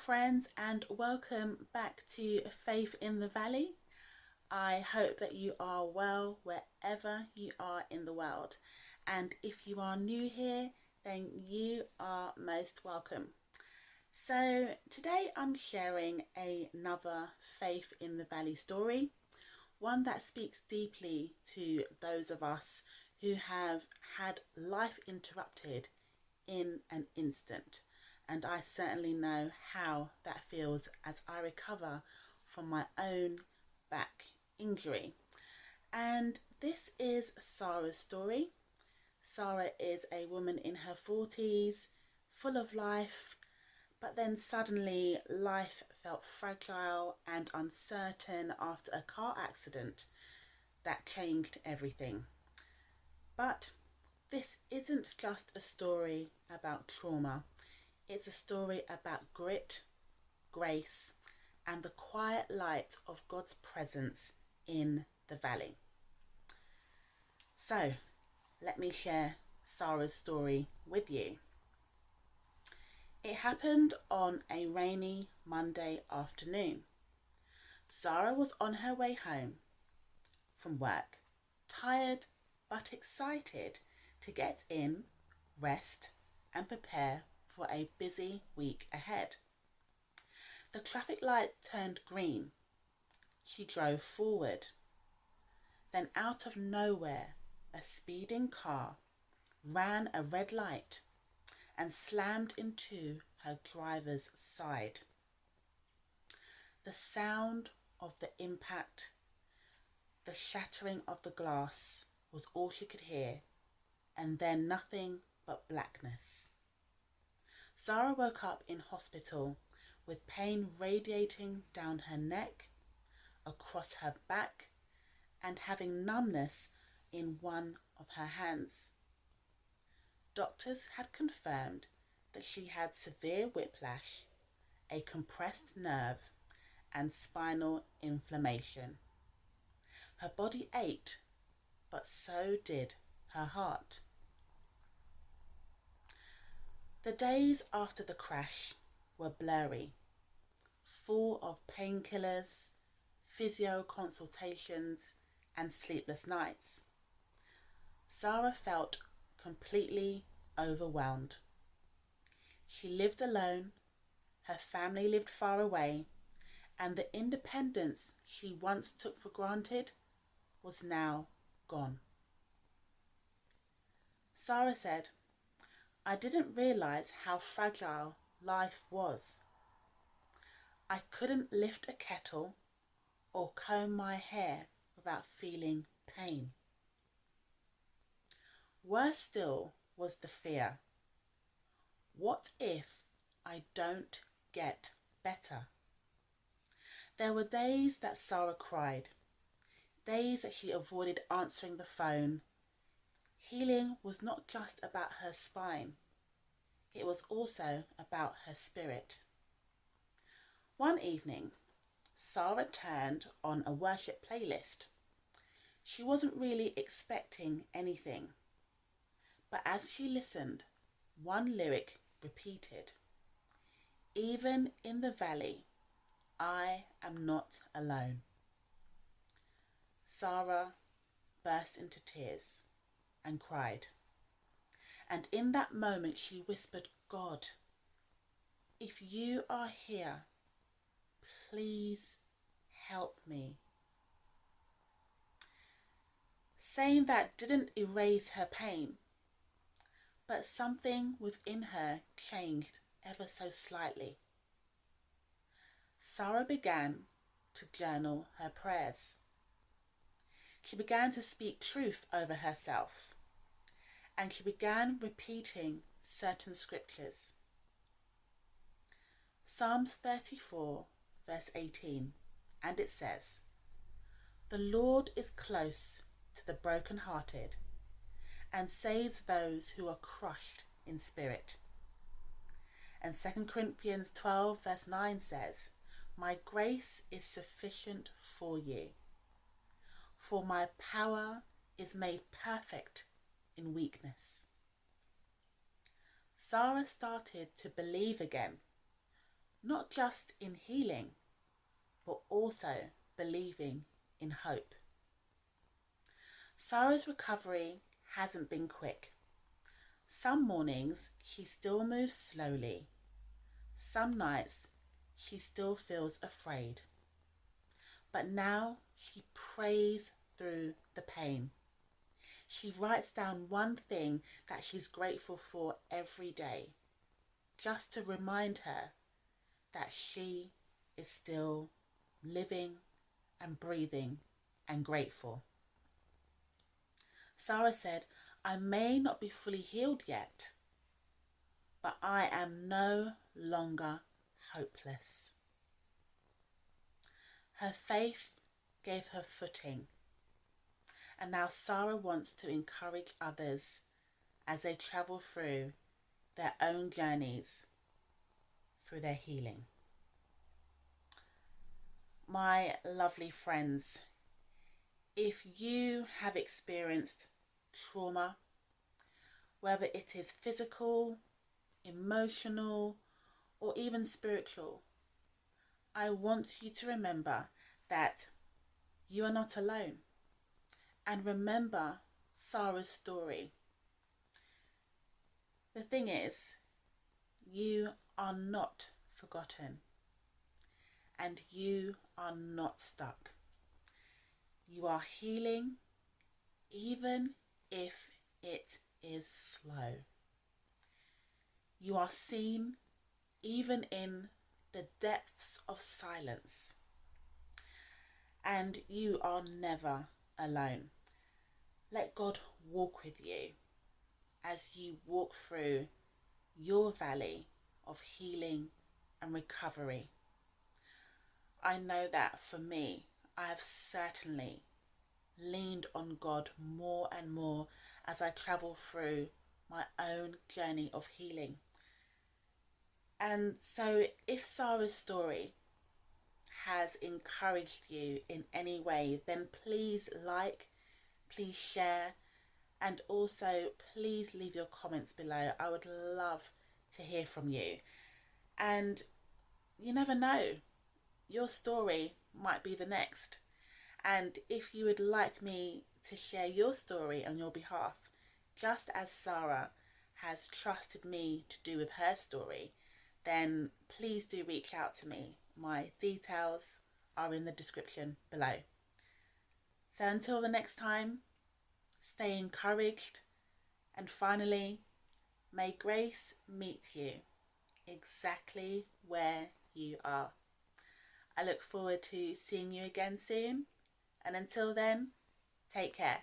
friends, and welcome back to Faith in the Valley. I hope that you are well wherever you are in the world. And if you are new here, then you are most welcome. So, today I'm sharing another Faith in the Valley story, one that speaks deeply to those of us who have had life interrupted in an instant. And I certainly know how that feels as I recover from my own back injury. And this is Zara's story. Zara is a woman in her 40s, full of life, but then suddenly life felt fragile and uncertain after a car accident that changed everything. But this isn't just a story about trauma. It's a story about grit, grace, and the quiet light of God's presence in the valley. So, let me share Zara's story with you. It happened on a rainy Monday afternoon. Zara was on her way home from work, tired but excited to get in, rest, and prepare for a busy week ahead. The traffic light turned green. She drove forward. Then out of nowhere, a speeding car ran a red light and slammed into her driver's side. The sound of the impact, the shattering of the glass, was all she could hear, and then nothing but blackness. Zara woke up in hospital with pain radiating down her neck, across her back, and having numbness in one of her hands. Doctors had confirmed that she had severe whiplash, a compressed nerve, and spinal inflammation. Her body ached, but so did her heart. The days after the crash were blurry, full of painkillers, physio consultations, and sleepless nights. Zara felt completely overwhelmed. She lived alone, her family lived far away, and the independence she once took for granted was now gone. Zara said, "I didn't realize how fragile life was. I couldn't lift a kettle or comb my hair without feeling pain." Worse still was the fear. What if I don't get better? There were days that Zara cried, days that she avoided answering the phone. Healing was not just about her spine, it was also about her spirit. One evening, Zara turned on a worship playlist. She wasn't really expecting anything, but as she listened, one lyric repeated, "Even in the valley, I am not alone." Zara burst into tears and cried. And in that moment she whispered, "God, if you are here, please help me." Saying that didn't erase her pain, but something within her changed ever so slightly. Zara began to journal her prayers. She began to speak truth over herself, and she began repeating certain scriptures. Psalms 34 verse 18, and it says, "The Lord is close to the brokenhearted and saves those who are crushed in spirit." And 2 Corinthians 12 verse 9 says, "My grace is sufficient for you, for my power is made perfect in weakness." Zara started to believe again, not just in healing, but also believing in hope. Zara's recovery hasn't been quick. Some mornings she still moves slowly. Some nights she still feels afraid. But now she prays through the pain. She writes down one thing that she's grateful for every day, just to remind her that she is still living and breathing and grateful. Zara said, "I may not be fully healed yet, but I am no longer hopeless." Her faith gave her footing, and now Zara wants to encourage others as they travel through their own journeys through their healing. My lovely friends, if you have experienced trauma, whether it is physical, emotional, or even spiritual, I want you to remember that you are not alone. And remember Zara's story. The thing is, you are not forgotten and you are not stuck. You are healing, even if it is slow. You are seen even in the depths of silence. And you are never alone. Let God walk with you as you walk through your valley of healing and recovery. I know that for me, I have certainly leaned on God more and more as I travel through my own journey of healing. And so if Zara's story has encouraged you in any way, then please like, please share, and also please leave your comments below. I would love to hear from you. And you never know, your story might be the next. And if you would like me to share your story on your behalf, just as Zara has trusted me to do with her story, then please do reach out to me. My details are in the description below. So until the next time, stay encouraged, and finally, may grace meet you exactly where you are. I look forward to seeing you again soon, and until then, take care.